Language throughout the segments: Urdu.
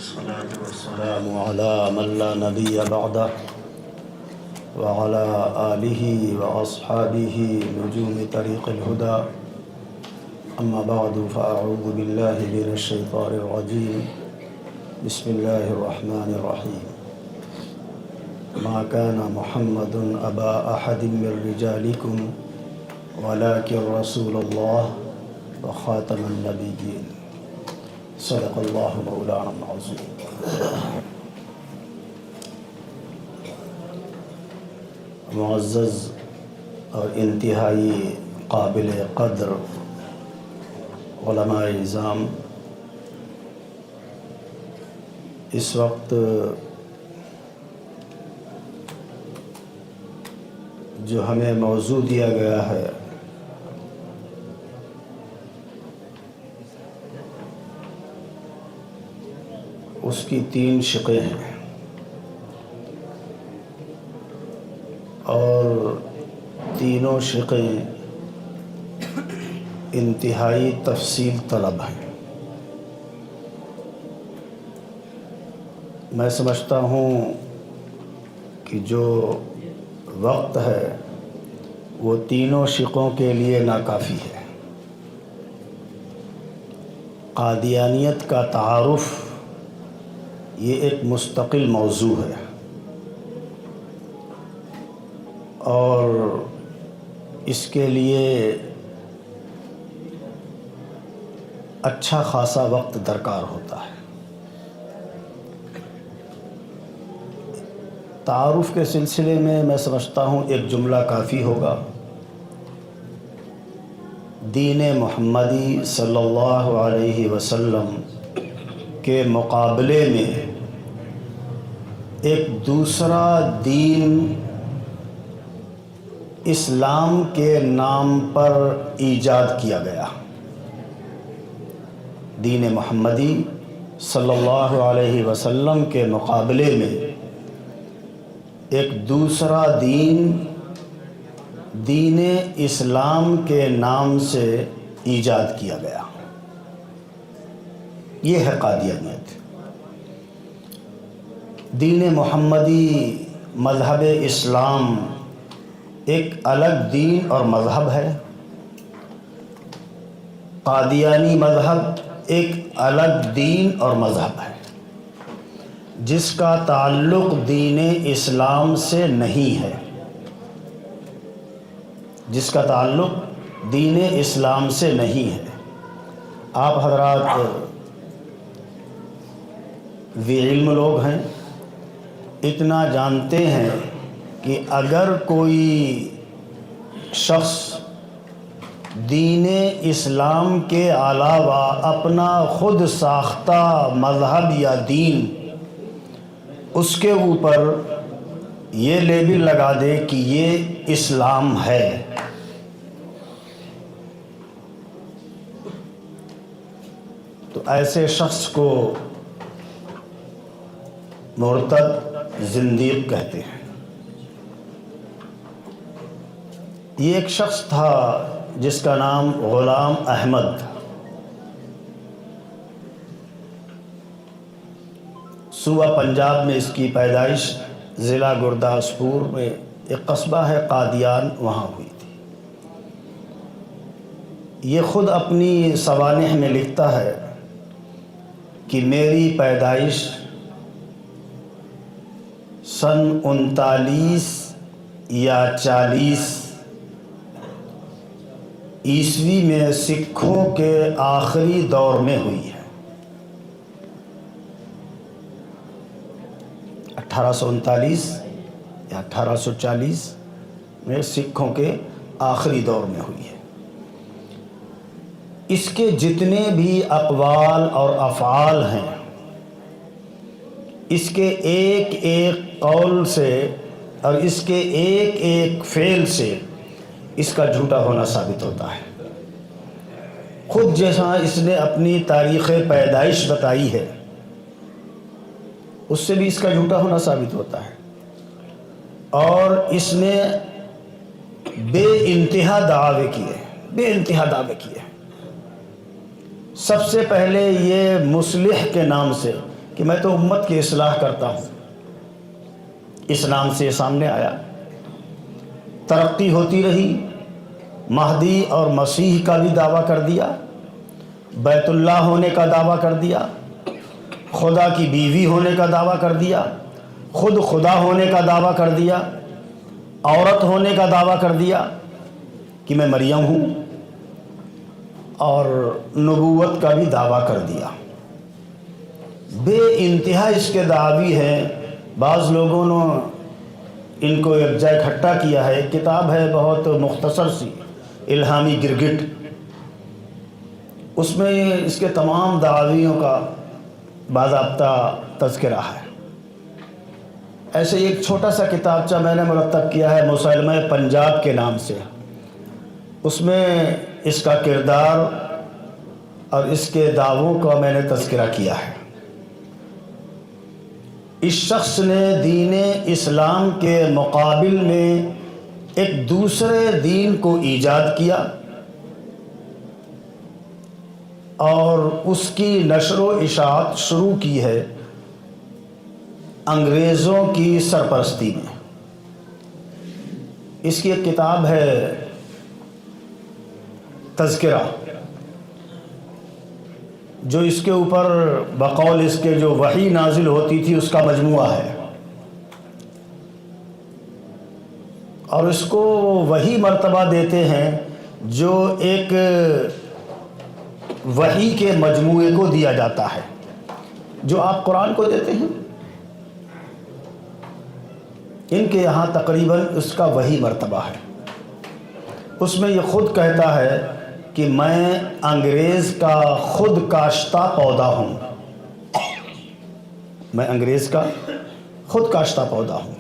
والصلاة والسلام على من لا نبي بعده وعلى آله وأصحابه نجوم طريق الهدى أما بعد فأعوذ بالله من الشيطان الرجيم بسم الله الرحمن الرحيم ما كان محمد أبا أحد من رجالكم ولكن رسول الله وخاتم النبيين صدق اللہ مولانا العظیم۔ معزز اور انتہائی قابل قدر علماء اعظام، اس وقت جو ہمیں موضوع دیا گیا ہے اس کی 3 شقیں ہیں اور تینوں شقیں انتہائی تفصیل طلب ہیں۔ میں سمجھتا ہوں کہ جو وقت ہے وہ تینوں شقوں کے لیے ناکافی ہے۔ قادیانیت کا تعارف یہ ایک مستقل موضوع ہے اور اس کے لیے اچھا خاصا وقت درکار ہوتا ہے۔ تعارف کے سلسلے میں سمجھتا ہوں ایک جملہ کافی ہوگا۔ دین محمدی صلی اللہ علیہ وسلم کے مقابلے میں ایک دوسرا دین اسلام کے نام پر ایجاد کیا گیا۔ دین محمدی صلی اللہ علیہ وسلم کے مقابلے میں ایک دوسرا دین اسلام کے نام سے ایجاد کیا گیا۔ یہ ہے قادیانیت۔ دین محمدی مذہب اسلام ایک الگ دین اور مذہب ہے، قادیانی مذہب ایک الگ دین اور مذہب ہے جس کا تعلق دین اسلام سے نہیں ہے، جس کا تعلق دین اسلام سے نہیں ہے۔ آپ حضرات ذی علم لوگ ہیں، اتنا جانتے ہیں کہ اگر کوئی شخص دین اسلام کے علاوہ اپنا خود ساختہ مذہب یا دین اس کے اوپر یہ لیبل لگا دے کہ یہ اسلام ہے، تو ایسے شخص کو مرتد زندیق کہتے ہیں۔ یہ ایک شخص تھا جس کا نام غلام احمد تھا۔ صوبہ پنجاب میں اس کی پیدائش ضلع گرداسپور میں ایک قصبہ ہے قادیان، وہاں ہوئی تھی۔ یہ خود اپنی سوانح میں لکھتا ہے کہ میری پیدائش سن 39 یا 40 عیسوی میں سکھوں کے آخری دور میں ہوئی ہے۔ 1839 یا 1840 میں سکھوں کے آخری دور میں ہوئی ہے۔ اس کے جتنے بھی اقوال اور افعال ہیں، اس کے ایک ایک قول سے اور اس کے ایک ایک فعل سے اس کا جھوٹا ہونا ثابت ہوتا ہے۔ خود جیسا اس نے اپنی تاریخ پیدائش بتائی ہے، اس سے بھی اس کا جھوٹا ہونا ثابت ہوتا ہے، اور اس نے بے انتہا دعوے کیے۔ سب سے پہلے یہ مصلح کے نام سے کہ میں تو امت کی اصلاح کرتا ہوں، اس نام سے یہ سامنے آیا، ترقی ہوتی رہی، مہدی اور مسیح کا بھی دعویٰ کر دیا، بیت اللہ ہونے کا دعویٰ کر دیا، خدا کی بیوی ہونے کا دعویٰ کر دیا، خود خدا ہونے کا دعویٰ کر دیا، عورت ہونے کا دعویٰ کر دیا کہ میں مریم ہوں، اور نبوت کا بھی دعویٰ کر دیا۔ بے انتہا اس کے دعوی ہیں۔ بعض لوگوں نے ان کو ایک جگہ اکٹھا کیا ہے، ایک کتاب ہے بہت مختصر سی، الہامی گرگٹ، اس میں اس کے تمام دعویوں کا باضابطہ تذکرہ ہے۔ ایسے ایک چھوٹا سا کتابچہ میں نے مرتب کیا ہے مسلمہ پنجاب کے نام سے، اس میں اس کا کردار اور اس کے دعووں کا میں نے تذکرہ کیا ہے۔ اس شخص نے دین اسلام کے مقابل میں ایک دوسرے دین کو ایجاد کیا اور اس کی نشر و اشاعت شروع کی ہے انگریزوں کی سرپرستی میں۔ اس کی ایک کتاب ہے تذکرہ، جو اس کے اوپر بقول اس کے جو وحی نازل ہوتی تھی اس کا مجموعہ ہے، اور اس کو وہی مرتبہ دیتے ہیں جو ایک وحی کے مجموعے کو دیا جاتا ہے، جو آپ قرآن کو دیتے ہیں، ان کے یہاں تقریباً اس کا وہی مرتبہ ہے۔ اس میں یہ خود کہتا ہے کہ میں انگریز کا خود کاشتہ پودا ہوں، میں انگریز کا خود کاشتہ پودا ہوں،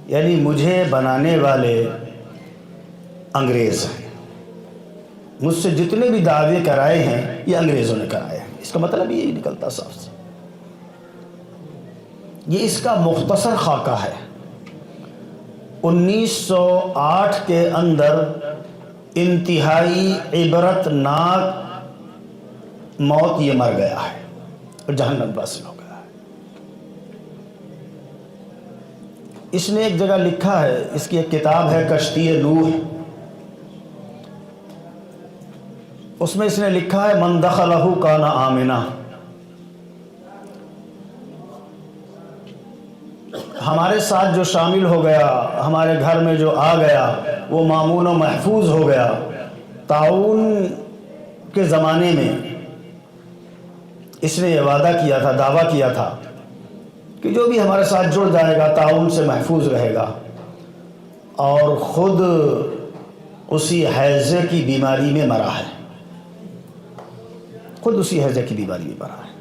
یعنی مجھے بنانے والے انگریز ہیں، مجھ سے جتنے بھی دعوے کرائے ہیں یہ انگریزوں نے کرائے ہیں۔ اس کا مطلب یہی نکلتا صاف سے۔ یہ اس کا مختصر خاکہ ہے۔ 1908 کے اندر انتہائی عبرت ناک موت یہ مر گیا ہے اور جہنم واصل ہو گیا ہے۔ اس نے ایک جگہ لکھا ہے، اس کی ایک کتاب ہے کشتی نوح، اس میں اس نے لکھا ہے من دخلہ کان آمنا، ہمارے ساتھ جو شامل ہو گیا، ہمارے گھر میں جو آ گیا وہ مامون و محفوظ ہو گیا۔ طاعون کے زمانے میں اس نے یہ وعدہ کیا تھا، دعویٰ کیا تھا کہ جو بھی ہمارے ساتھ جڑ جائے گا طاعون سے محفوظ رہے گا، اور خود اسی ہیضے کی بیماری میں مرا ہے، خود اسی ہیضے کی بیماری میں مرا ہے۔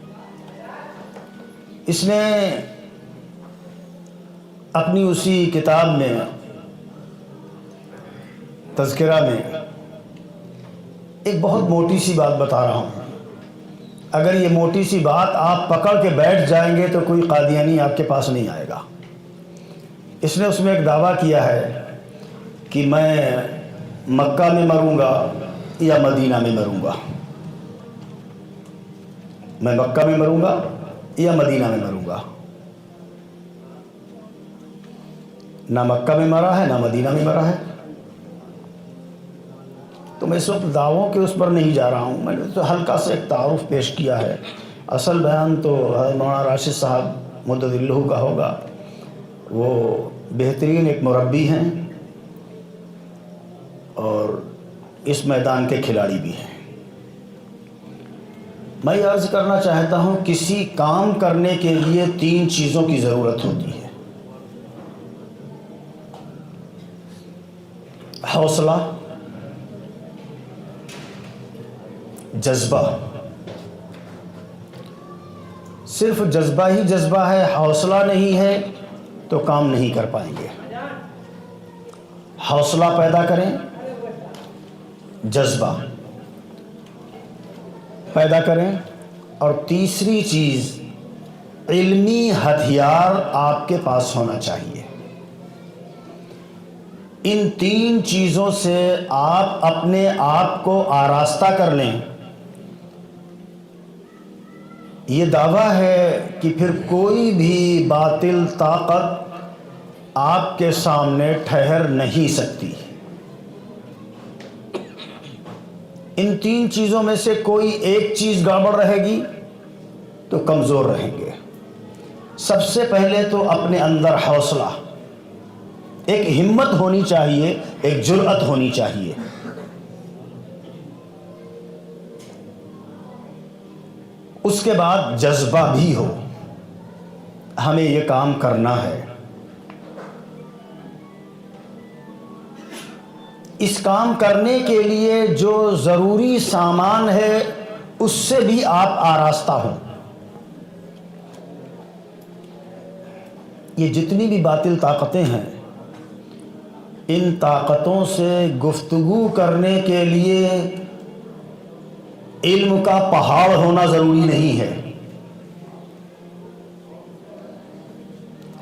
اس نے اپنی اسی کتاب میں تذکرہ میں ایک بہت موٹی سی بات بتا رہا ہوں، اگر یہ موٹی سی بات آپ پکڑ کے بیٹھ جائیں گے تو کوئی قادیانی آپ کے پاس نہیں آئے گا۔ اس نے اس میں ایک دعویٰ کیا ہے کہ میں مکہ میں مروں گا یا مدینہ میں مروں گا، میں مکہ میں مروں گا یا مدینہ میں مروں گا۔ نہ مکہ میں مرا ہے نہ مدینہ میں مرا ہے۔ تو میں اس وقت دعووں کے اس پر نہیں جا رہا ہوں، میں نے تو ہلکا سے ایک تعارف پیش کیا ہے، اصل بیان تو مولانا راشد صاحب مدد اللہ کا ہوگا، وہ بہترین ایک مربی ہیں اور اس میدان کے کھلاڑی بھی ہیں۔ میں یہ عرض کرنا چاہتا ہوں، کسی کام کرنے کے لیے 3 چیزوں کی ضرورت ہوتی ہے: حوصلہ، جذبہ۔ صرف جذبہ ہی جذبہ ہے، حوصلہ نہیں ہے تو کام نہیں کر پائیں گے۔ حوصلہ پیدا کریں، جذبہ پیدا کریں، اور تیسری چیز علمی ہتھیار آپ کے پاس ہونا چاہیے۔ ان 3 چیزوں سے آپ اپنے آپ کو آراستہ کر لیں یہ دعویٰ ہے کہ پھر کوئی بھی باطل طاقت آپ کے سامنے ٹھہر نہیں سکتی۔ ان تین چیزوں میں سے کوئی ایک چیز گڑبڑ رہے گی تو کمزور رہیں گے۔ سب سے پہلے تو اپنے اندر حوصلہ، ایک ہمت ہونی چاہیے، ایک جرأت ہونی چاہیے۔ اس کے بعد جذبہ بھی ہو، ہمیں یہ کام کرنا ہے۔ اس کام کرنے کے لیے جو ضروری سامان ہے اس سے بھی آپ آراستہ ہوں۔ یہ جتنی بھی باطل طاقتیں ہیں، ان طاقتوں سے گفتگو کرنے کے لیے علم کا پہاڑ ہونا ضروری نہیں ہے۔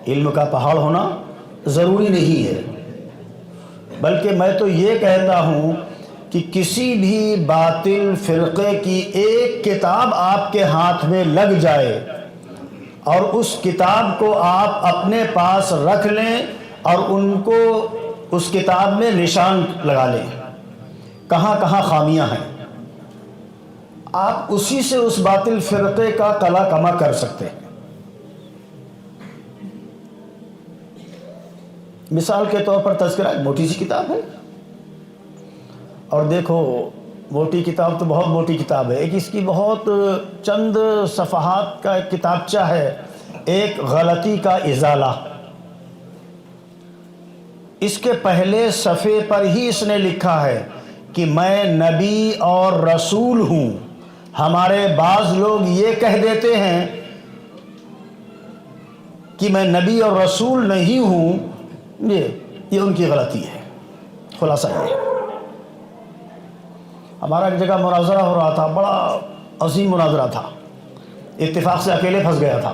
علم کا پہاڑ ہونا ضروری نہیں ہے، بلکہ میں تو یہ کہتا ہوں کہ کسی بھی باطل فرقے کی ایک کتاب آپ کے ہاتھ میں لگ جائے اور اس کتاب کو آپ اپنے پاس رکھ لیں اور ان کو اس کتاب میں نشان لگا لیں کہاں کہاں خامیاں ہیں، آپ اسی سے اس باطل فرقے کا کلا کما کر سکتے ہیں۔ مثال کے طور پر تذکرہ ایک موٹی سی کتاب ہے، اور دیکھو موٹی کتاب تو بہت موٹی کتاب ہے، ایک اس کی بہت چند صفحات کا ایک کتابچہ ہے، ایک غلطی کا ازالہ۔ اس کے پہلے صفحے پر ہی اس نے لکھا ہے کہ میں نبی اور رسول ہوں۔ ہمارے بعض لوگ یہ کہہ دیتے ہیں کہ میں نبی اور رسول نہیں ہوں، یہ ان کی غلطی ہے۔ خلاصہ یہ ہمارا ایک جگہ مناظرہ ہو رہا تھا، بڑا عظیم مناظرہ تھا، اتفاق سے اکیلے پھنس گیا تھا،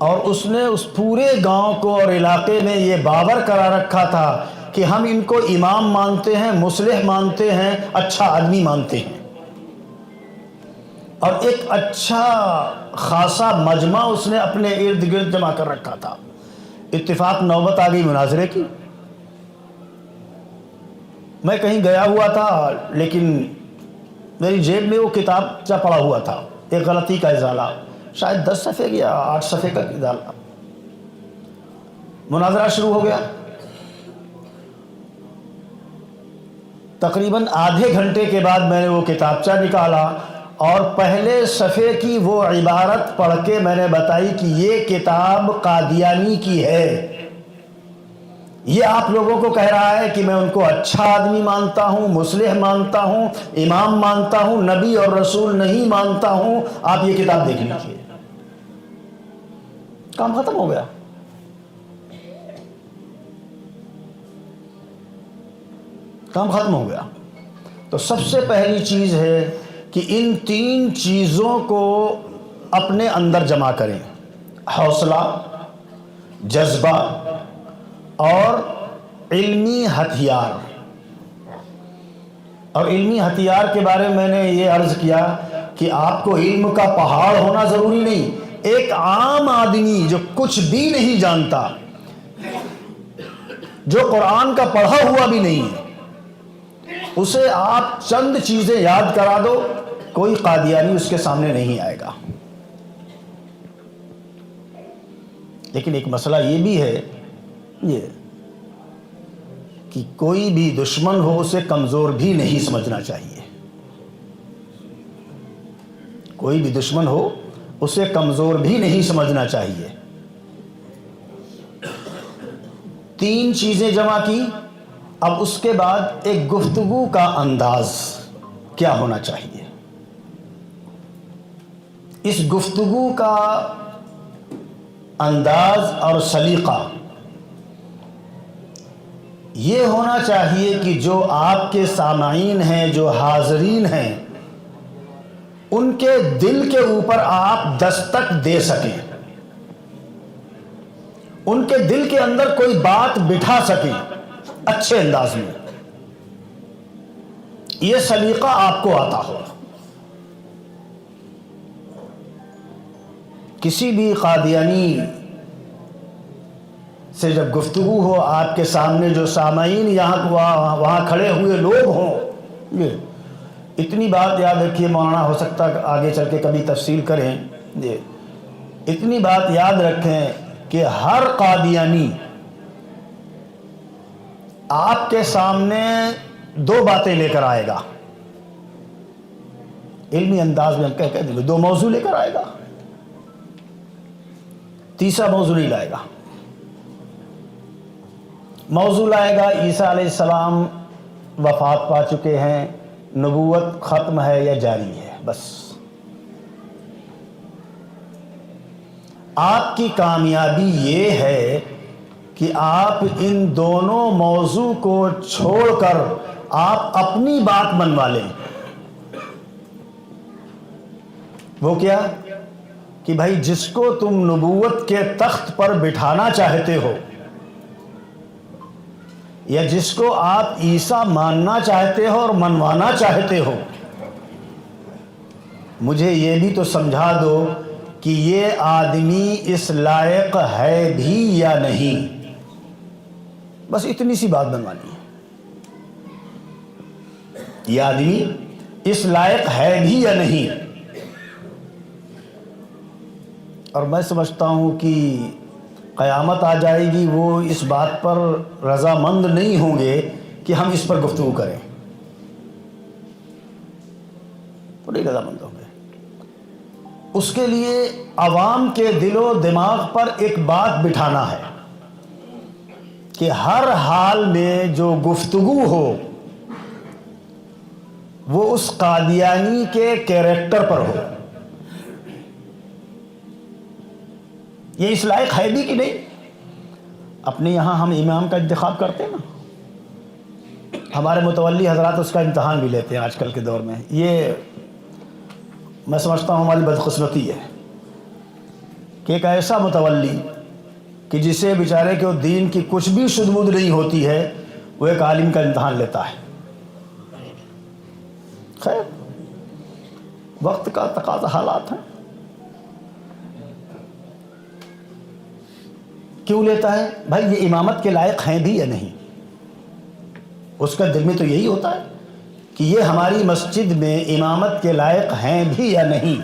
اور اس نے اس پورے گاؤں کو اور علاقے میں یہ باور کرا رکھا تھا کہ ہم ان کو امام مانتے ہیں، مصلح مانتے ہیں، اچھا آدمی مانتے ہیں، اور ایک اچھا خاصا مجمع اس نے اپنے ارد گرد جمع کر رکھا تھا۔ اتفاق نوبت آ گئی مناظرے کی۔ میں کہیں گیا ہوا تھا، لیکن میری جیب میں وہ کتابچہ پڑا ہوا تھا، ایک غلطی کا ازالہ، شاید 10 صفحے یا 8 صفحے کا ازالہ۔ مناظرہ شروع ہو گیا، تقریباً آدھے گھنٹے کے بعد میں نے وہ کتابچہ نکالا اور پہلے صفحے کی وہ عبارت پڑھ کے میں نے بتائی کہ یہ کتاب قادیانی کی ہے۔ یہ آپ لوگوں کو کہہ رہا ہے کہ میں ان کو اچھا آدمی مانتا ہوں، مصلح مانتا ہوں، امام مانتا ہوں، نبی اور رسول نہیں مانتا ہوں، آپ یہ کتاب دیکھ لیجیے۔ کام ختم ہو گیا۔ کام ختم ہو گیا۔ تو سب سے پہلی چیز ہے کہ ان تین چیزوں کو اپنے اندر جمع کریں: حوصلہ، جذبہ اور علمی ہتھیار۔ اور علمی ہتھیار کے بارے میں نے یہ عرض کیا کہ آپ کو علم کا پہاڑ ہونا ضروری نہیں۔ ایک عام آدمی جو کچھ بھی نہیں جانتا، جو قرآن کا پڑھا ہوا بھی نہیں ہے، اسے آپ چند چیزیں یاد کرا دو، کوئی قادیانی اس کے سامنے نہیں آئے گا۔ لیکن ایک مسئلہ یہ بھی ہے یہ کہ کوئی بھی دشمن ہو اسے کمزور بھی نہیں سمجھنا چاہیے۔ کوئی بھی دشمن ہو اسے کمزور بھی نہیں سمجھنا چاہیے۔ تین چیزیں جمع کی، اب اس کے بعد ایک گفتگو کا انداز کیا ہونا چاہیے۔ اس گفتگو کا انداز اور سلیقہ یہ ہونا چاہیے کہ جو آپ کے سامعین ہیں، جو حاضرین ہیں، ان کے دل کے اوپر آپ دستک دے سکیں، ان کے دل کے اندر کوئی بات بٹھا سکیں اچھے انداز میں۔ یہ سلیقہ آپ کو آتا ہو۔ کسی بھی قادیانی سے جب گفتگو ہو آپ کے سامنے، جو سامعین یہاں وہاں کھڑے ہوئے لوگ ہوں، یہ اتنی بات یاد رکھیے، مولانا ہو سکتا ہے آگے چل کے کبھی تفصیل کریں، یہ اتنی بات یاد رکھیں کہ ہر قادیانی آپ کے سامنے دو باتیں لے کر آئے گا، علمی انداز میں ہم کہہ دیں گے، دو موضوع لے کر آئے گا، تیسرا موضوع نہیں لائے گا۔ موضوع لائے گا عیسیٰ علیہ السلام وفات پا چکے ہیں، نبوت ختم ہے یا جاری ہے، بس۔ آپ کی کامیابی یہ ہے کہ آپ ان دونوں موضوع کو چھوڑ کر آپ اپنی بات منوا لیں۔ وہ کیا کہ بھائی جس کو تم نبوت کے تخت پر بٹھانا چاہتے ہو، یا جس کو آپ عیسیٰ ماننا چاہتے ہو اور منوانا چاہتے ہو، مجھے یہ بھی تو سمجھا دو کہ یہ آدمی اس لائق ہے بھی یا نہیں۔ بس اتنی سی بات بنوانی ہے، یہ آدمی اس لائق ہے بھی یا نہیں۔ اور میں سمجھتا ہوں کہ قیامت آ جائے گی، وہ اس بات پر رضامند نہیں ہوں گے کہ ہم اس پر گفتگو کریں، وہ نہیں رضامند ہوں گے۔ اس کے لیے عوام کے دل و دماغ پر ایک بات بٹھانا ہے کہ ہر حال میں جو گفتگو ہو وہ اس قادیانی کے کیریکٹر پر ہو۔ یہ اس لائق ہے بھی کہ نہیں؟ اپنے یہاں ہم امام کا انتخاب کرتے ہیں نا، ہمارے متولی حضرات اس کا امتحان بھی لیتے ہیں آج کل کے دور میں۔ یہ میں سمجھتا ہوں ہماری بدقسمتی ہے کہ ایک ایسا متولی کہ جسے بیچارے کے دین کی کچھ بھی سدھ بدھ نہیں ہوتی ہے، وہ ایک عالم کا امتحان لیتا ہے۔ خیر، وقت کا تقاضا، حالات ہیں۔ کیوں لیتا ہے؟ بھائی یہ امامت کے لائق ہیں بھی یا نہیں؟ اس کا دل میں تو یہی ہوتا ہے کہ یہ ہماری مسجد میں امامت کے لائق ہیں بھی یا نہیں۔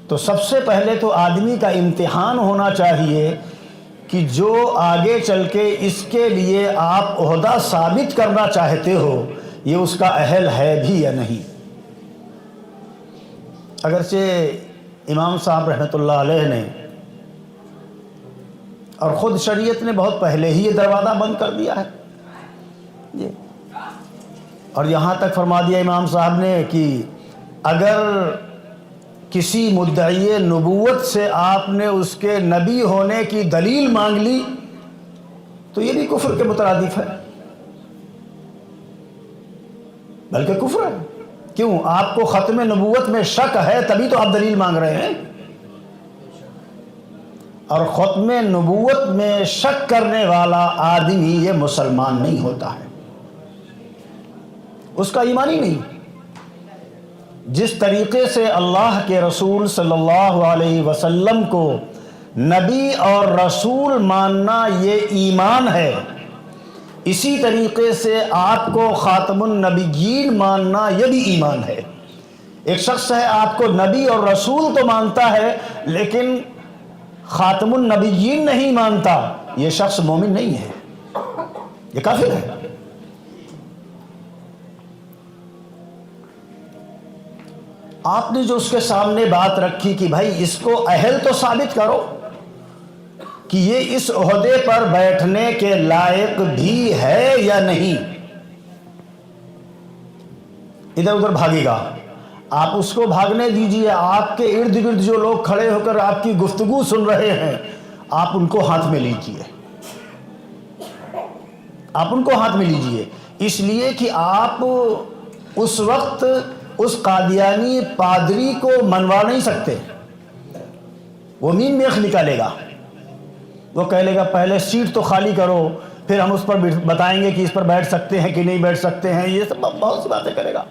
تو سب سے پہلے تو آدمی کا امتحان ہونا چاہیے کہ جو آگے چل کے اس کے لیے آپ عہدہ ثابت کرنا چاہتے ہو، یہ اس کا اہل ہے بھی یا نہیں۔ اگرچہ امام صاحب رحمۃ اللہ علیہ نے اور خود شریعت نے بہت پہلے ہی یہ دروازہ بند کر دیا ہے، اور یہاں تک فرما دیا امام صاحب نے کہ اگر کسی مدعی نبوت سے آپ نے اس کے نبی ہونے کی دلیل مانگ لی تو یہ بھی کفر کے مترادف ہے، بلکہ کفر ہے۔ کیوں؟ آپ کو ختم نبوت میں شک ہے، تبھی تو آپ دلیل مانگ رہے ہیں، اور ختم نبوت میں شک کرنے والا آدمی یہ مسلمان نہیں ہوتا ہے، اس کا ایمان ہی نہیں۔ جس طریقے سے اللہ کے رسول صلی اللہ علیہ وسلم کو نبی اور رسول ماننا یہ ایمان ہے، اسی طریقے سے آپ کو خاتم النبیین ماننا یہ بھی ایمان ہے۔ ایک شخص ہے آپ کو نبی اور رسول تو مانتا ہے لیکن خاتم النبیین نہیں مانتا، یہ شخص مومن نہیں ہے، یہ کافر ہے۔ آپ نے جو اس کے سامنے بات رکھی کہ بھائی اس کو اہل تو ثابت کرو کہ یہ اس عہدے پر بیٹھنے کے لائق بھی ہے یا نہیں، ادھر ادھر بھاگے گا، آپ اس کو بھاگنے دیجئے۔ آپ کے ارد گرد جو لوگ کھڑے ہو کر آپ کی گفتگو سن رہے ہیں، آپ ان کو ہاتھ میں لیجئے، آپ ان کو ہاتھ میں لیجئے، اس لیے کہ آپ اس وقت اس قادیانی پادری کو منوا نہیں سکتے۔ وہ مین میخ نکالے گا، وہ کہہ لے گا پہلے سیٹ تو خالی کرو، پھر ہم اس پر بتائیں گے کہ اس پر بیٹھ سکتے ہیں کہ نہیں بیٹھ سکتے ہیں، یہ سب بہت سی باتیں کرے گا۔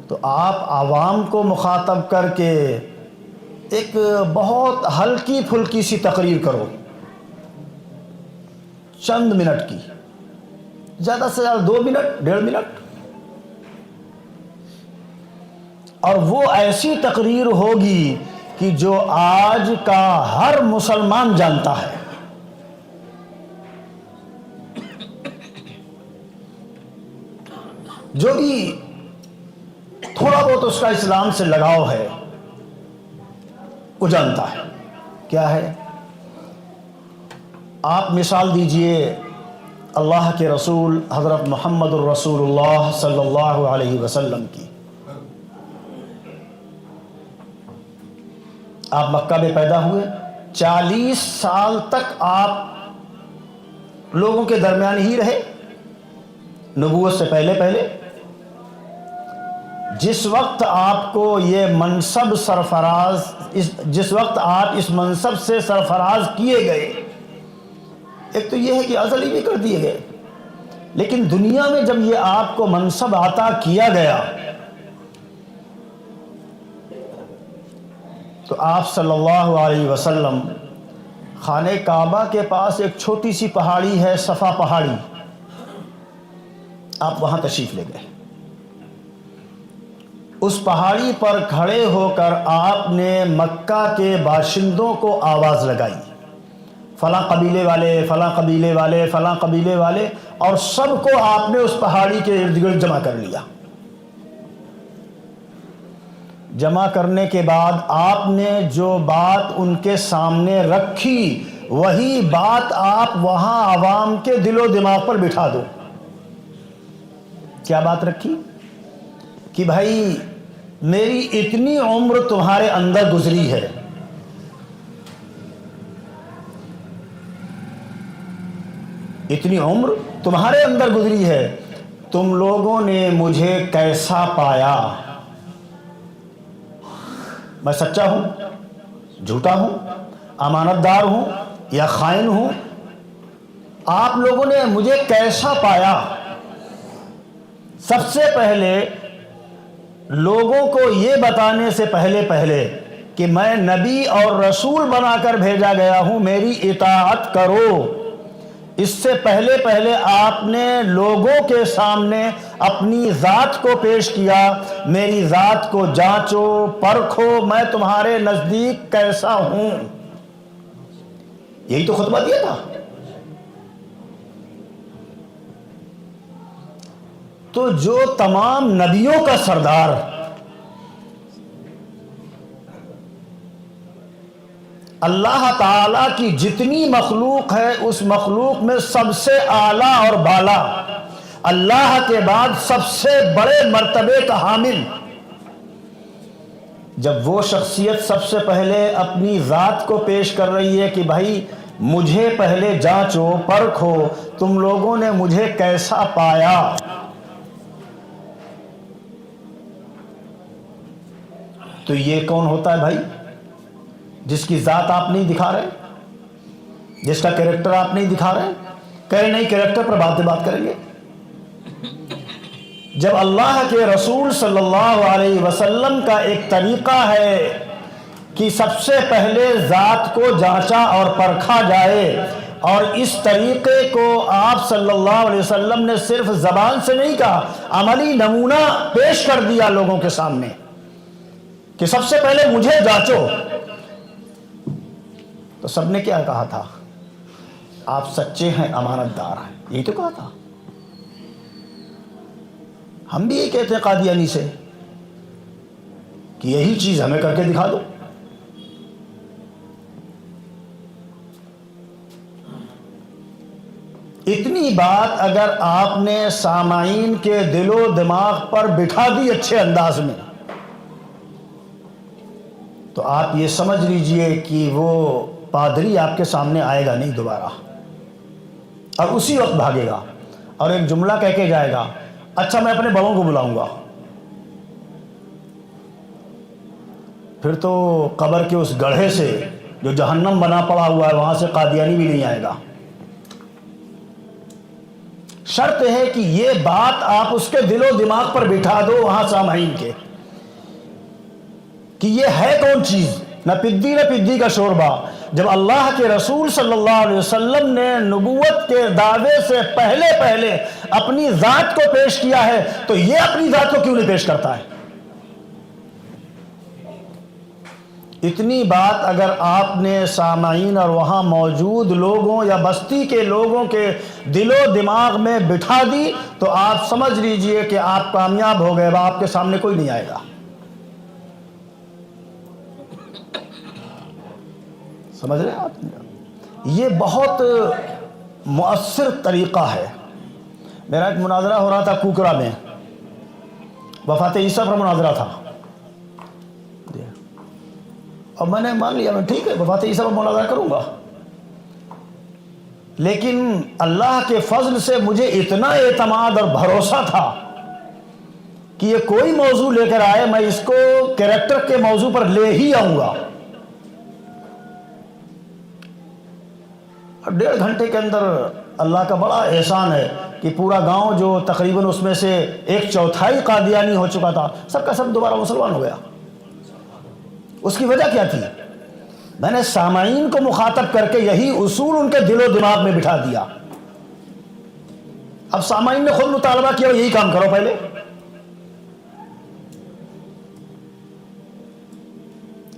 تو آپ عوام کو مخاطب کر کے ایک بہت ہلکی پھلکی سی تقریر کرو، چند منٹ کی، زیادہ سے زیادہ 2 منٹ 1.5 منٹ، اور وہ ایسی تقریر ہوگی کہ جو آج کا ہر مسلمان جانتا ہے۔ جو بھی تھوڑا بہت اس کا اسلام سے لگاؤ ہے وہ جانتا ہے کیا ہے۔ آپ مثال دیجئے اللہ کے رسول حضرت محمد الرسول اللہ صلی اللہ علیہ وسلم کی۔ آپ مکہ میں پیدا ہوئے، 40 سال تک آپ لوگوں کے درمیان ہی رہے، نبوت سے پہلے۔ جس وقت آپ کو یہ منصب جس وقت آپ اس منصب سے سرفراز کیے گئے، ایک تو یہ ہے کہ ازل ہی بھی کر دیے گئے، لیکن دنیا میں جب یہ آپ کو منصب عطا کیا گیا تو آپ صلی اللہ علیہ وسلم خانہ کعبہ کے پاس ایک چھوٹی سی پہاڑی ہے، صفا پہاڑی، آپ وہاں تشریف لے گئے۔ اس پہاڑی پر کھڑے ہو کر آپ نے مکہ کے باشندوں کو آواز لگائی، فلاں قبیلے والے، فلاں قبیلے والے، فلاں قبیلے والے، اور سب کو آپ نے اس پہاڑی کے ارد گرد جمع کر لیا۔ جمع کرنے کے بعد آپ نے جو بات ان کے سامنے رکھی وہی بات آپ وہاں عوام کے دل و دماغ پر بٹھا دو۔ کیا بات رکھی؟ کہ بھائی میری اتنی عمر تمہارے اندر گزری ہے، اتنی عمر تمہارے اندر گزری ہے، تم لوگوں نے مجھے کیسا پایا؟ میں سچا ہوں، جھوٹا ہوں، امانت دار ہوں یا خائن ہوں؟ آپ لوگوں نے مجھے کیسا پایا؟ سب سے پہلے لوگوں کو یہ بتانے سے پہلے کہ میں نبی اور رسول بنا کر بھیجا گیا ہوں، میری اطاعت کرو، اس سے پہلے آپ نے لوگوں کے سامنے اپنی ذات کو پیش کیا، میری ذات کو جانچو پرکھو، میں تمہارے نزدیک کیسا ہوں۔ یہی تو خطبہ دیا تھا۔ تو جو تمام نبیوں کا سردار، اللہ تعالیٰ کی جتنی مخلوق ہے اس مخلوق میں سب سے اعلیٰ اور بالا، اللہ کے بعد سب سے بڑے مرتبے کا حامل، جب وہ شخصیت سب سے پہلے اپنی ذات کو پیش کر رہی ہے کہ بھائی مجھے پہلے جانچو پرکھو، تم لوگوں نے مجھے کیسا پایا، تو یہ کون ہوتا ہے بھائی؟ جس کی ذات آپ نہیں دکھا رہے، جس کا کریکٹر آپ نہیں دکھا رہے، کہہ نہیں کریکٹر پر بات کریں گے۔ جب اللہ کے رسول صلی اللہ علیہ وسلم کا ایک طریقہ ہے کہ سب سے پہلے ذات کو جانچا اور پرکھا جائے، اور اس طریقے کو آپ صلی اللہ علیہ وسلم نے صرف زبان سے نہیں کہا، عملی نمونہ پیش کر دیا لوگوں کے سامنے کہ سب سے پہلے مجھے جانچو، تو سب نے کیا کہا تھا؟ آپ سچے ہیں، امانت دار ہیں، یہی تو کہا تھا۔ ہم بھی یہی کہتے ہیں قادیانی سے کہ یہی چیز ہمیں کر کے دکھا دو۔ اتنی بات اگر آپ نے سامعین کے دل و دماغ پر بٹھا دی اچھے انداز میں، تو آپ یہ سمجھ لیجئے کہ وہ پادری آپ کے سامنے آئے گا نہیں دوبارہ، اور اسی وقت بھاگے گا اور ایک جملہ کہہ کے جائے گا، اچھا میں اپنے بڑوں کو بلاؤں گا۔ پھر تو قبر کے اس گڑھے سے جو جہنم بنا پڑا ہوا ہے وہاں سے قادیانی بھی نہیں آئے گا۔ شرط ہے کہ یہ بات آپ اس کے دل و دماغ پر بٹھا دو وہاں سامعین کے، کہ یہ ہے کون چیز نہ پدی کا شوربہ۔ جب اللہ کے رسول صلی اللہ علیہ وسلم نے نبوت کے دعوے سے پہلے اپنی ذات کو پیش کیا ہے تو یہ اپنی ذات کو کیوں نہیں پیش کرتا ہے؟ اتنی بات اگر آپ نے سامعین اور وہاں موجود لوگوں یا بستی کے لوگوں کے دل و دماغ میں بٹھا دی تو آپ سمجھ لیجئے کہ آپ کامیاب ہو گئے، آپ کے سامنے کوئی نہیں آئے گا۔ سمجھ رہے ہیں آپ؟ یہ بہت مؤثر طریقہ ہے۔ میرا ایک مناظرہ ہو رہا تھا کوکرا میں، وفات عیسیٰ پر مناظرہ تھا، اور میں نے مان لیا میں ٹھیک ہے وفات عیسیٰ پر مناظرہ کروں گا، لیکن اللہ کے فضل سے مجھے اتنا اعتماد اور بھروسہ تھا کہ یہ کوئی موضوع لے کر آئے میں اس کو کریکٹر کے موضوع پر لے ہی آؤں گا، اور 1.5 گھنٹے کے اندر اللہ کا بڑا احسان ہے کہ پورا گاؤں جو تقریباً اس میں سے 1/4 قادیانی ہو چکا تھا، سب کا سب دوبارہ مسلمان ہو گیا۔ اس کی وجہ کیا تھی؟ میں نے سامعین کو مخاطب کر کے یہی اصول ان کے دل و دماغ میں بٹھا دیا۔ اب سامعین نے خود مطالبہ کیا یہی کام کرو پہلے۔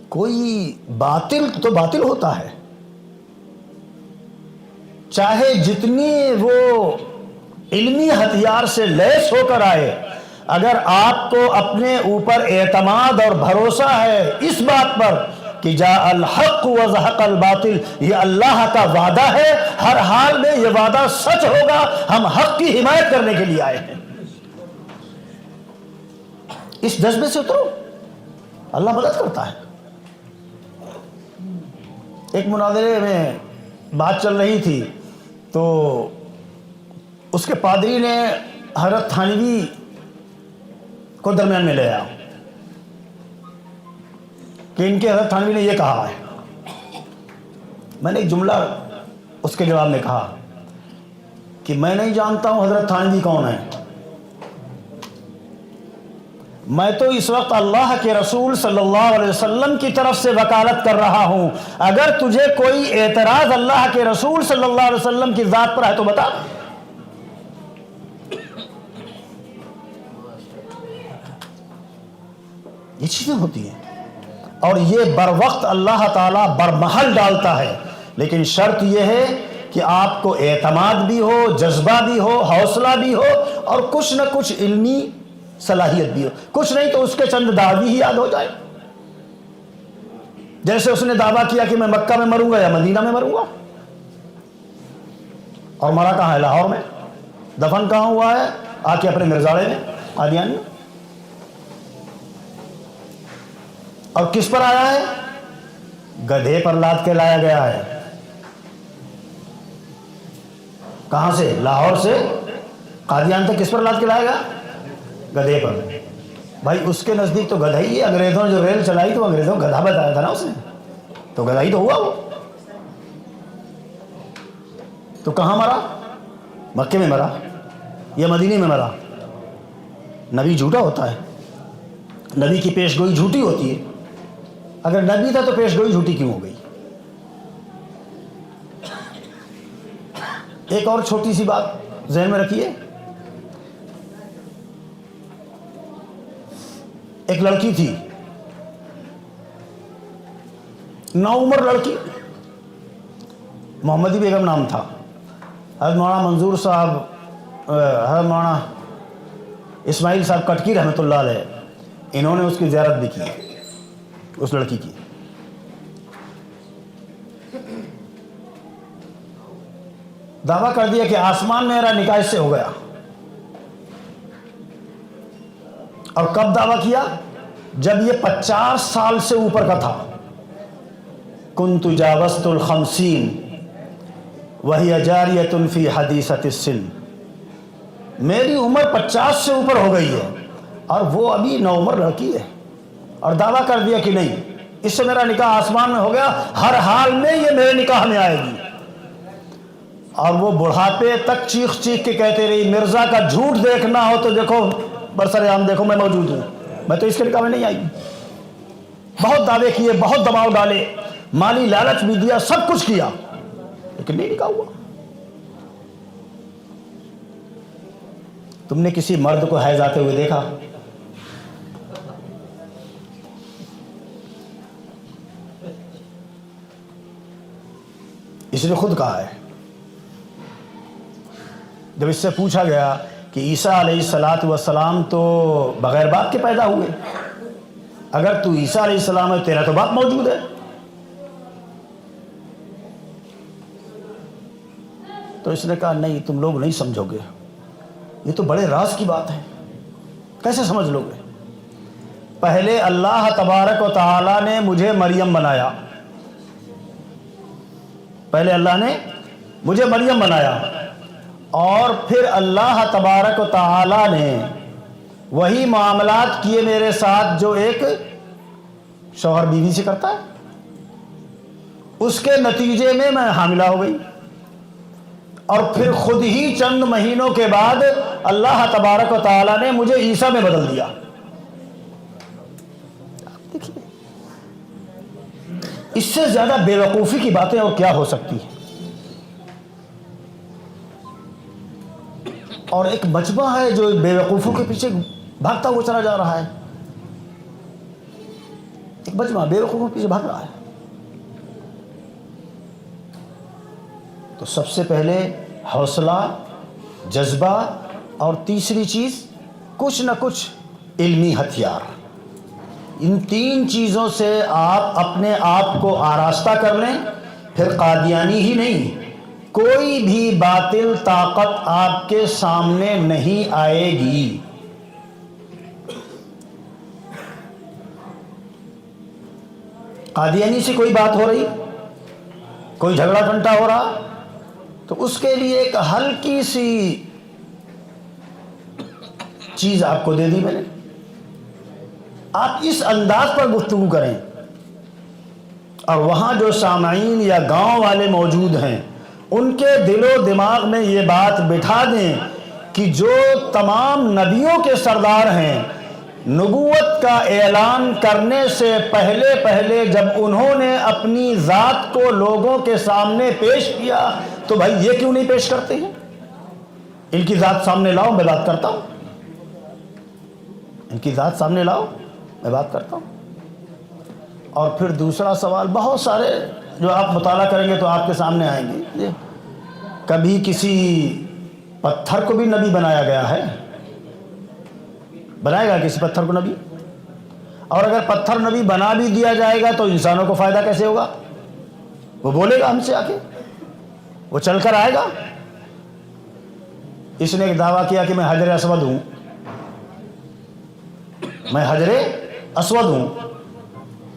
کوئی باطل تو باطل ہوتا ہے، چاہے جتنی وہ علمی ہتھیار سے لیس ہو کر آئے، اگر آپ کو اپنے اوپر اعتماد اور بھروسہ ہے اس بات پر کہ جاء الحق وزہق الباطل، یہ اللہ کا وعدہ ہے، ہر حال میں یہ وعدہ سچ ہوگا، ہم حق کی حمایت کرنے کے لیے آئے ہیں، اس جذبے سے اترو، اللہ مدد کرتا ہے۔ ایک مناظرے میں بات چل رہی تھی تو اس کے پادری نے حضرت تھانوی کو درمیان میں لے آیا کہ ان کے حضرت تھانوی نے یہ کہا ہے۔ میں نے ایک جملہ اس کے جواب میں کہا کہ میں نہیں جانتا ہوں حضرت تھانوی کون ہے، میں تو اس وقت اللہ کے رسول صلی اللہ علیہ وسلم کی طرف سے وکالت کر رہا ہوں، اگر تجھے کوئی اعتراض اللہ کے رسول صلی اللہ علیہ وسلم کی ذات پر ہے تو بتا۔ یہ چیزیں ہوتی ہیں اور یہ بر وقت اللہ تعالیٰ برمحل ڈالتا ہے، لیکن شرط یہ ہے کہ آپ کو اعتماد بھی ہو، جذبہ بھی ہو، حوصلہ بھی ہو اور کچھ نہ کچھ علمی صلاحیت بھی ہو۔ کچھ نہیں تو اس کے چند دعوی ہی یاد ہو جائے، جیسے اس نے دعویٰ کیا کہ میں مکہ میں مروں گا یا مدینہ میں مروں گا، اور مرا کہاں ہے؟ لاہور میں۔ دفن کہاں ہوا ہے؟ آ کے اپنے مرزاڑے میں، قادیان میں۔ اور کس پر آیا ہے؟ گدھے پر لاد کے لایا گیا ہے۔ کہاں سے؟ لاہور سے قادیان تک کس پر لاد کے لایا گیا؟ گدھے پر۔ بھائی اس کے نزدیک تو گدھا ہی ہے، انگریزوں نے جو ریل چلائی تو انگریزوں کو گدھا بتایا تھا نا اس نے، تو گدھا ہی تو ہوا وہ۔ تو کہاں مرا؟ مکے میں مرا یا مدینے میں مرا؟ نبی جھوٹا ہوتا ہے، نبی کی پیش گوئی جھوٹی ہوتی ہے۔ اگر نبی تھا تو پیش گوئی جھوٹی کیوں ہو گئی؟ ایک اور چھوٹی سی بات ذہن میں رکھیے، ایک لڑکی تھی، نوعمر لڑکی، محمدی بیگم نام تھا۔ حضرت مولانا منظور صاحب، حضرت مولانا اسماعیل صاحب کٹکی رحمۃ اللہ علیہ، انہوں نے اس کی زیارت بھی کی، اس لڑکی کی۔ دعویٰ کر دیا کہ آسمان میں میرا نکاح اس سے ہو گیا۔ اور کب دعویٰ کیا؟ جب یہ 50 سال سے اوپر کا تھا۔ کنت جاوزت ال50 وہی جاریۃ فی حدیثۃ السن، میری عمر 50 سے اوپر ہو گئی ہے اور وہ ابھی نوعمر لڑکی ہے، اور دعویٰ کر دیا کہ نہیں اس سے میرا نکاح آسمان میں ہو گیا، ہر حال میں یہ میرے نکاح میں آئے گی۔ اور وہ بڑھاپے تک چیخ چیخ کے کہتے رہی مرزا کا جھوٹ دیکھنا ہو تو دیکھو برسر عام دیکھو میں موجود ہوں، میں تو اس کے نکاح میں نہیں آئی۔ بہت دعوے کیے، بہت دباؤ ڈالے، مالی لالچ بھی دیا، سب کچھ کیا، لیکن نہیں نکاح ہوا۔ تم نے کسی مرد کو حیض آتے ہوئے دیکھا؟ اس نے خود کہا ہے، جب اس سے پوچھا گیا کہ عیسیٰ علیہ السلام تو بغیر باپ کے پیدا ہوئے، اگر تو عیسیٰ علیہ السلام ہے تیرا تو باپ موجود ہے، تو اس نے کہا نہیں، تم لوگ نہیں سمجھو گے، یہ تو بڑے راز کی بات ہے، کیسے سمجھ لو گے؟ پہلے اللہ تبارک و تعالیٰ نے مجھے مریم بنایا، پہلے اللہ نے مجھے مریم بنایا، اور پھر اللہ تبارک و تعالیٰ نے وہی معاملات کیے میرے ساتھ جو ایک شوہر بیوی سے کرتا ہے، اس کے نتیجے میں میں حاملہ ہو گئی، اور پھر خود ہی چند مہینوں کے بعد اللہ تبارک و تعالیٰ نے مجھے عیسیٰ میں بدل دیا۔ دیکھیے، اس سے زیادہ بے وقوفی کی باتیں اور کیا ہو سکتی ہیں؟ اور ایک مجمع ہے جو بے وقوفوں کے پیچھے بھاگتا ہوا چلا جا رہا ہے، ایک مجمع بے وقوفوں کے پیچھے بھاگ رہا ہے۔ تو سب سے پہلے حوصلہ، جذبہ، اور تیسری چیز کچھ نہ کچھ علمی ہتھیار، ان تین چیزوں سے آپ اپنے آپ کو آراستہ کر لیں، پھر قادیانی ہی نہیں، کوئی بھی باطل طاقت آپ کے سامنے نہیں آئے گی۔ قادیانی سے کوئی بات ہو رہی، کوئی جھگڑا ٹنٹا ہو رہا، تو اس کے لیے ایک ہلکی سی چیز آپ کو دے دی میں نے، آپ اس انداز پر گفتگو کریں، اور وہاں جو سامعین یا گاؤں والے موجود ہیں ان کے دل و دماغ میں یہ بات بٹھا دیں کہ جو تمام نبیوں کے سردار ہیں، نبوت کا اعلان کرنے سے پہلے جب انہوں نے اپنی ذات کو لوگوں کے سامنے پیش کیا تو بھائی یہ کیوں نہیں پیش کرتے ہیں؟ ان کی ذات سامنے لاؤ، میں بات کرتا ہوں، ان کی ذات سامنے لاؤ، میں بات کرتا ہوں۔ اور پھر دوسرا سوال، بہت سارے جو آپ مطالعہ کریں گے تو آپ کے سامنے آئیں گے، کبھی کسی پتھر کو بھی نبی بنایا گیا ہے؟ بنائے گا کسی پتھر کو نبی؟ اور اگر پتھر نبی بنا بھی دیا جائے گا تو انسانوں کو فائدہ کیسے ہوگا؟ وہ بولے گا ہم سے آ کے؟ وہ چل کر آئے گا؟ اس نے ایک دعویٰ کیا کہ میں حجر اسود ہوں، میں حجر اسود ہوں،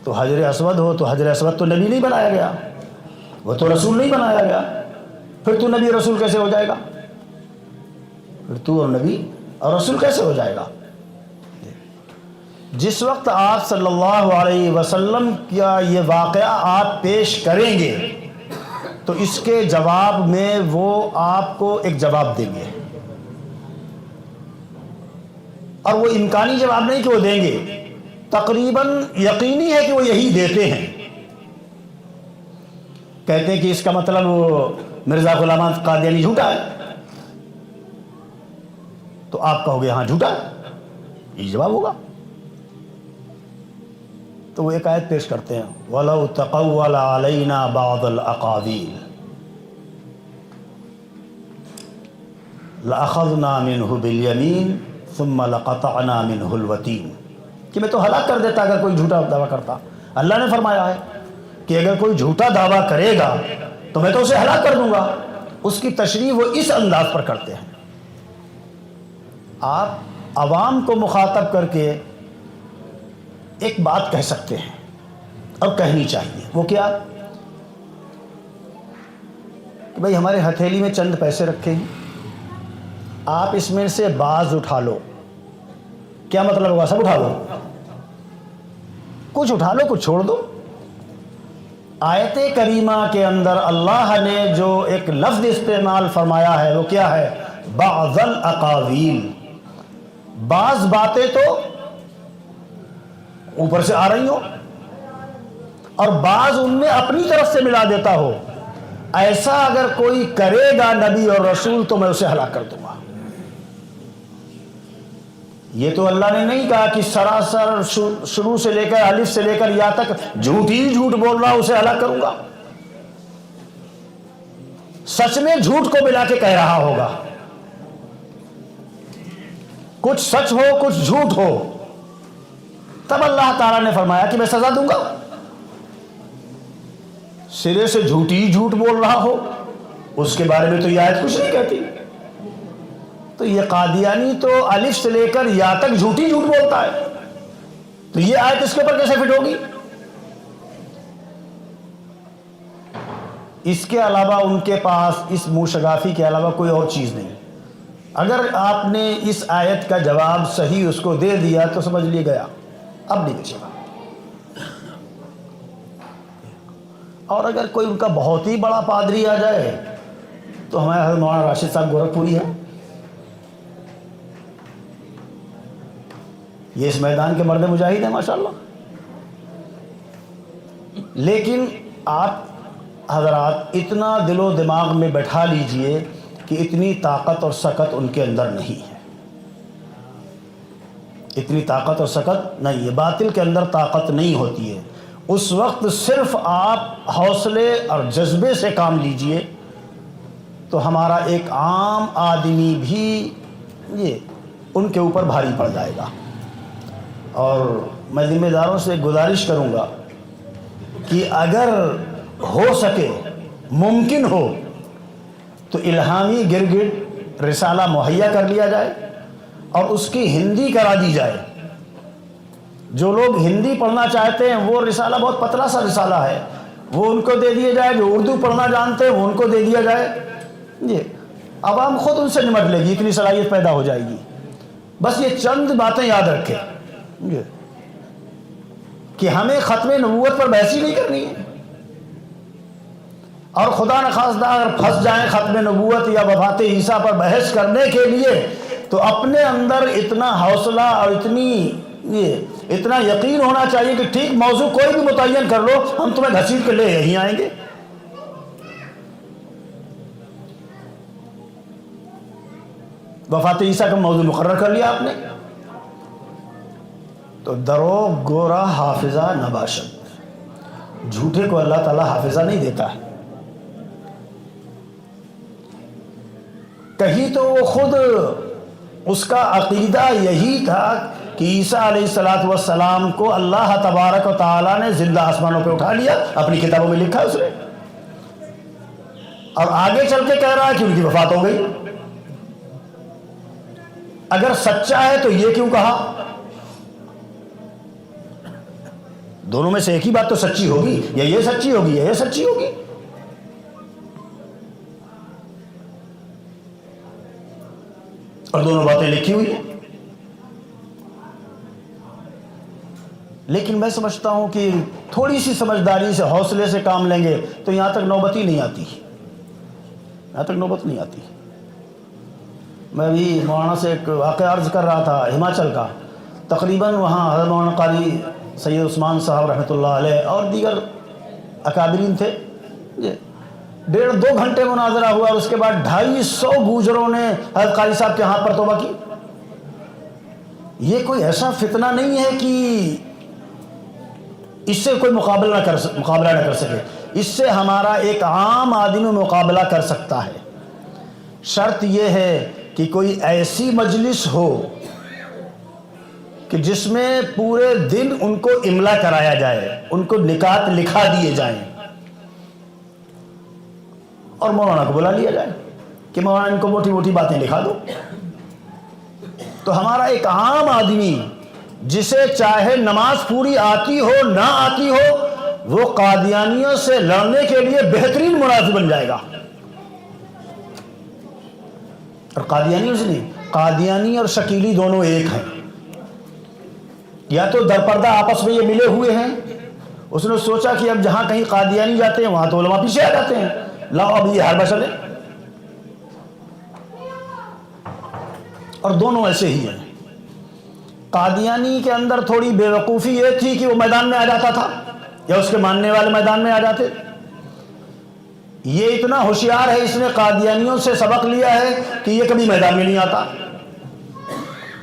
تو حجر اسود ہو تو حجر اسود تو نبی نہیں بنایا گیا، وہ تو رسول نہیں بنایا گیا، پھر تو نبی رسول کیسے ہو جائے گا؟ پھر تو اور نبی اور رسول کیسے ہو جائے گا؟ جس وقت آپ صلی اللہ علیہ وسلم کا یہ واقعہ آپ پیش کریں گے تو اس کے جواب میں وہ آپ کو ایک جواب دیں گے، اور وہ امکانی جواب نہیں کہ وہ دیں گے، تقریباً یقینی ہے کہ وہ یہی دیتے ہیں۔ کہتے ہیں کہ اس کا مطلب وہ مرزا غلام احمد قادیانی جھوٹا ہے، تو آپ کہو گے ہاں جھوٹا ہے، یہ جواب ہوگا۔ تو وہ ایک آیت پیش کرتے ہیں، وَلَوْ تَقَوَّلَ عَلَيْنَا بَعْضَ الْأَقَاوِيلِ لَأَخَذْنَا مِنْهُ بِالْيَمِينِ ثُمَّ لَقَطَعْنَا مِنْهُ الْوَتِينَ، کہ میں تو ہلاک کر دیتا اگر کوئی جھوٹا دعویٰ کرتا۔ اللہ نے فرمایا ہے کہ اگر کوئی جھوٹا دعویٰ کرے گا تو میں تو اسے ہلاک کر دوں گا۔ اس کی تشریح وہ اس انداز پر کرتے ہیں۔ آپ عوام کو مخاطب کر کے ایک بات کہہ سکتے ہیں اور کہنی چاہیے، وہ کیا کہ بھائی ہمارے ہتھیلی میں چند پیسے رکھے ہیں، آپ اس میں سے بعض اٹھا لو۔ کیا مطلب ہوگا؟ سب اٹھا لو، کچھ اٹھا لو، کچھ چھوڑ دو۔ آیت کریمہ کے اندر اللہ نے جو ایک لفظ استعمال فرمایا ہے وہ کیا ہے؟ بعض الاقاویل، بعض باتیں تو اوپر سے آ رہی ہوں اور بعض ان میں اپنی طرف سے ملا دیتا ہو، ایسا اگر کوئی کرے گا نبی اور رسول تو میں اسے ہلاک کر دوں گا۔ یہ تو اللہ نے نہیں کہا کہ سراسر شروع سے لے کر الف سے لے کر یا تک جھوٹ ہی جھوٹ بول رہا اسے ہلاک کروں گا، سچ میں جھوٹ کو ملا کے کہہ رہا ہوگا، کچھ سچ ہو کچھ جھوٹ ہو، تب اللہ تعالیٰ نے فرمایا کہ میں سزا دوں گا۔ سرے سے جھوٹ ہی جھوٹ بول رہا ہو اس کے بارے میں تو یہ آیت کچھ نہیں کہتی۔ تو یہ قادیانی تو الف سے لے کر یا تک جھوٹ ہی جھوٹ بولتا ہے، تو یہ آیت اس کے اوپر کیسے فٹ ہوگی؟ اس کے علاوہ ان کے پاس اس موشگافی کے علاوہ کوئی اور چیز نہیں۔ اگر آپ نے اس آیت کا جواب صحیح اس کو دے دیا تو سمجھ لیے گیا، اب نہیں بچے گا۔ اور اگر کوئی ان کا بہت ہی بڑا پادری آ جائے تو ہمارے حضرت مولانا راشد صاحب گورکھپوری ہے، یہ اس میدان کے مرد مجاہد ہیں ماشاءاللہ۔ لیکن آپ حضرات اتنا دل و دماغ میں بٹھا لیجئے کہ اتنی طاقت اور سکت ان کے اندر نہیں ہے، اتنی طاقت اور سکت نہیں ہے، باطل کے اندر طاقت نہیں ہوتی ہے۔ اس وقت صرف آپ حوصلے اور جذبے سے کام لیجئے تو ہمارا ایک عام آدمی بھی یہ ان کے اوپر بھاری پڑ جائے گا۔ اور میں ذمہ داروں سے گزارش کروں گا کہ اگر ہو سکے ممکن ہو تو الہامی گرگٹ رسالہ مہیا کر لیا جائے اور اس کی ہندی کرا دی جائے۔ جو لوگ ہندی پڑھنا چاہتے ہیں وہ رسالہ بہت پتلا سا رسالہ ہے، وہ ان کو دے دیا جائے، جو اردو پڑھنا جانتے ہیں وہ ان کو دے دیا جائے، جی عوام خود ان سے نمٹ لے گی، اتنی صلاحیت پیدا ہو جائے گی۔ بس یہ چند باتیں یاد رکھیں کہ ہمیں ختم نبوت پر بحث ہی نہیں کرنی ہے، اور خدا نخواستہ اگر پھنس جائیں ختم نبوت یا وفات عیسیٰ پر بحث کرنے کے لیے تو اپنے اندر اتنا حوصلہ اور اتنا یقین ہونا چاہیے کہ ٹھیک موضوع کوئی بھی متعین کر لو، ہم تمہیں گھسیٹ کے لے یہیں آئیں گے۔ وفات عیسیٰ کا موضوع مقرر کر لیا آپ نے تو دروغ گورا حافظہ نباشد، جھوٹے کو اللہ تعالیٰ حافظہ نہیں دیتا ہے۔ کہیں تو وہ خود اس کا عقیدہ یہی تھا کہ عیسیٰ علیہ السلام کو اللہ تبارک و تعالیٰ نے زندہ آسمانوں پہ اٹھا لیا، اپنی کتابوں میں لکھا ہے اس نے، اور آگے چل کے کہہ رہا ہے کہ ان کی وفات ہو گئی۔ اگر سچا ہے تو یہ کیوں کہا؟ دونوں میں سے ایک ہی بات تو سچی ہوگی، یا یہ سچی ہوگی یا یہ سچی ہوگی۔ اور دونوں باتیں لکھی ہوئی ہیں۔ لیکن میں سمجھتا ہوں کہ تھوڑی سی سمجھداری سے حوصلے سے کام لیں گے تو یہاں تک نوبت ہی نہیں آتی، یہاں تک نوبت نہیں آتی۔ میں بھی مولانا سے ایک واقعہ عرض کر رہا تھا ہماچل کا، تقریباً وہاں حضرت مولانا قاری سید عثمان صاحب رحمۃ اللہ علیہ اور دیگر اکابرین تھے، 1.5-2 گھنٹے مناظرہ ہوا، اور اس کے بعد 250 گوجروں نے حضرت قاری صاحب کے ہاتھ پر توبہ کی۔ یہ کوئی ایسا فتنہ نہیں ہے کہ اس سے کوئی مقابلہ نہ کر سکے، اس سے ہمارا ایک عام آدمی مقابلہ کر سکتا ہے۔ شرط یہ ہے کہ کوئی ایسی مجلس ہو کہ جس میں پورے دن ان کو املا کرایا جائے، ان کو نکات لکھا دیے جائیں، اور مولانا کو بلا لیا جائے کہ مولانا ان کو موٹی موٹی باتیں لکھا دو۔ تو ہمارا ایک عام آدمی جسے چاہے نماز پوری آتی ہو نہ آتی ہو، وہ قادیانیوں سے لڑنے کے لیے بہترین ملازم بن جائے گا۔ اور قادیانیوں سے نہیں، قادیانی اور شکیلی دونوں ایک ہیں، یا تو درپردہ آپس میں یہ ملے ہوئے ہیں۔ اس نے سوچا کہ اب جہاں کہیں قادیانی جاتے ہیں وہاں تو علماء پیچھے آ جاتے ہیں، لاؤ اب یہ حربہ چلے، اور دونوں ایسے ہی ہیں۔ قادیانی کے اندر تھوڑی بے وقوفی یہ تھی کہ وہ میدان میں آ جاتا تھا، یا اس کے ماننے والے میدان میں آ جاتے؟ یہ اتنا ہوشیار ہے، اس نے قادیانیوں سے سبق لیا ہے کہ یہ کبھی میدان میں نہیں آتا۔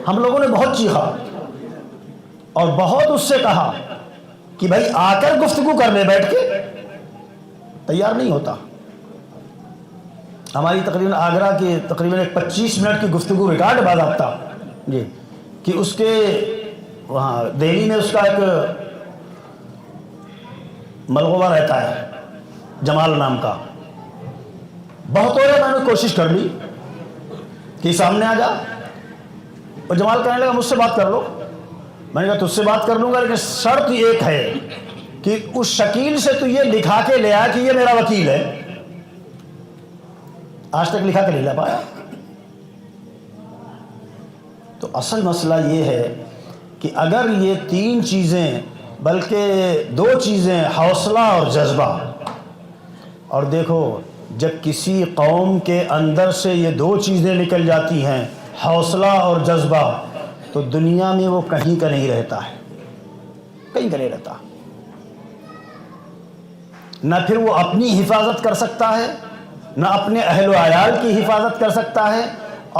ہم لوگوں نے بہت چیخا اور بہت اس سے کہا کہ بھائی آ کر گفتگو کر لے، بیٹھ کے، تیار نہیں ہوتا۔ ہماری تقریباً آگرہ کی تقریباً 25 منٹ کی گفتگو ریکارڈ باضابطہ جی کہ اس کے وہاں دہلی میں اس کا ایک ملغوبہ رہتا ہے جمال نام کا، بہت ہو رہا، میں نے کوشش کر لی کہ سامنے آ جا، اور جمال کہنے لگا مجھ سے بات کر لو۔ میں نے کہا تجھ سے بات کر لوں گا، لیکن شرط ایک ہے کہ اس شکیل سے تو یہ لکھا کے لے آیا کہ یہ میرا وکیل ہے۔ آج تک لکھا کے نہیں لا پایا۔ تو اصل مسئلہ یہ ہے کہ اگر یہ 3 چیزیں، بلکہ 2 چیزیں، حوصلہ اور جذبہ، اور دیکھو جب کسی قوم کے اندر سے یہ 2 چیزیں نکل جاتی ہیں، حوصلہ اور جذبہ، تو دنیا میں وہ کہیں کا نہیں رہتا ہے، کہیں کا نہیں رہتا۔ نہ پھر وہ اپنی حفاظت کر سکتا ہے، نہ اپنے اہل و عیال کی حفاظت کر سکتا ہے،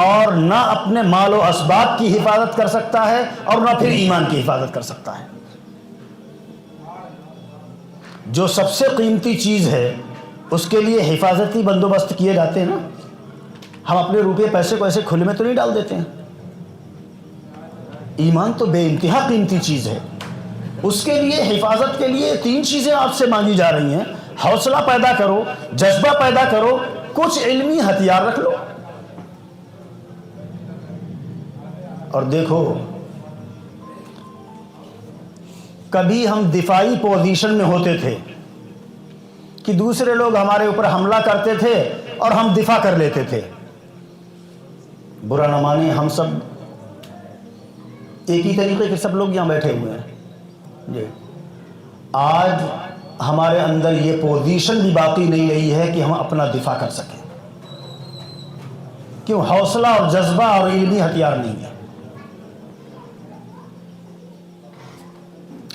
اور نہ اپنے مال و اسباب کی حفاظت کر سکتا ہے، اور نہ پھر ایمان کی حفاظت کر سکتا ہے۔ جو سب سے قیمتی چیز ہے اس کے لیے حفاظتی بندوبست کیے جاتے ہیں نا۔ ہم اپنے روپے پیسے کو ایسے کھلے میں تو نہیں ڈال دیتے ہیں۔ ایمان تو بے انتہا قیمتی چیز ہے، اس کے لیے حفاظت کے لیے 3 چیزیں آپ سے مانگی جا رہی ہیں۔ حوصلہ پیدا کرو، جذبہ پیدا کرو، کچھ علمی ہتھیار رکھ لو۔ اور دیکھو کبھی ہم دفاعی پوزیشن میں ہوتے تھے کہ دوسرے لوگ ہمارے اوپر حملہ کرتے تھے اور ہم دفاع کر لیتے تھے۔ برا نہ مانے، ہم سب ایک ہی طریقے کے سب لوگ یہاں بیٹھے ہوئے ہیں جی۔ آج ہمارے اندر یہ پوزیشن بھی باقی نہیں رہی ہے کہ ہم اپنا دفاع کر سکیں۔ کیوں؟ حوصلہ اور جذبہ اور علمی ہتھیار نہیں ہے۔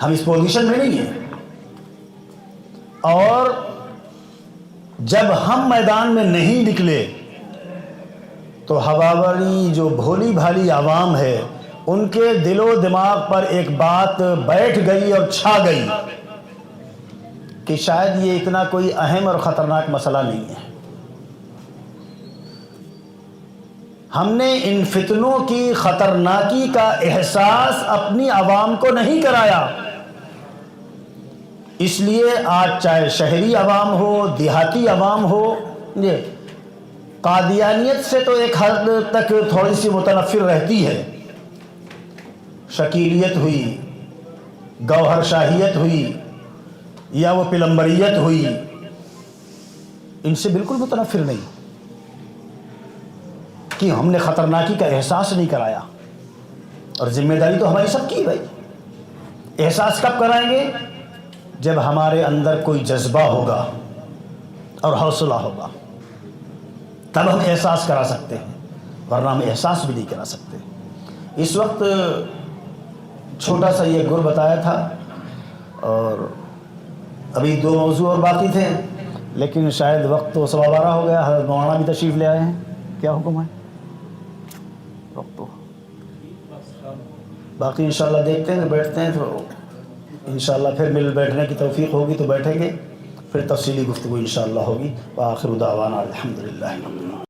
ہم اس پوزیشن میں نہیں ہیں، اور جب ہم میدان میں نہیں نکلے تو ہواوری جو بھولی بھالی عوام ہے ان کے دل و دماغ پر ایک بات بیٹھ گئی اور چھا گئی کہ شاید یہ اتنا کوئی اہم اور خطرناک مسئلہ نہیں ہے۔ ہم نے ان فتنوں کی خطرناکی کا احساس اپنی عوام کو نہیں کرایا، اس لیے آج چاہے شہری عوام ہو، دیہاتی عوام ہو، یہ قادیانیت سے تو ایک حد تک تھوڑی سی متنفر رہتی ہے۔ شکیلیت ہوئی، گوہر شاہیت ہوئی، یا وہ پلمبریت ہوئی، ان سے بالکل متنفر نہیں، کہ ہم نے خطرناکی کا احساس نہیں کرایا۔ اور ذمہ داری تو ہماری سب کی بھائی۔ احساس کب کرائیں گے؟ جب ہمارے اندر کوئی جذبہ ہوگا اور حوصلہ ہوگا، تب ہم احساس کرا سکتے ہیں، ورنہ ہم احساس بھی نہیں کرا سکتے۔ اس وقت چھوٹا سا یہ گر بتایا تھا، اور ابھی 2 موضوع اور باقی تھے، لیکن شاید وقت تو 12:15 ہو گیا۔ حضرت مولانا بھی تشریف لے آئے ہیں، کیا حکم ہے؟ وقت تو باقی انشاءاللہ دیکھتے ہیں، بیٹھتے ہیں تو انشاءاللہ پھر مل بیٹھنے کی توفیق ہوگی تو بیٹھیں گے، پھر تفصیلی گفتگو انشاءاللہ ہوگی۔ وآخر دعوانا الحمدللہ۔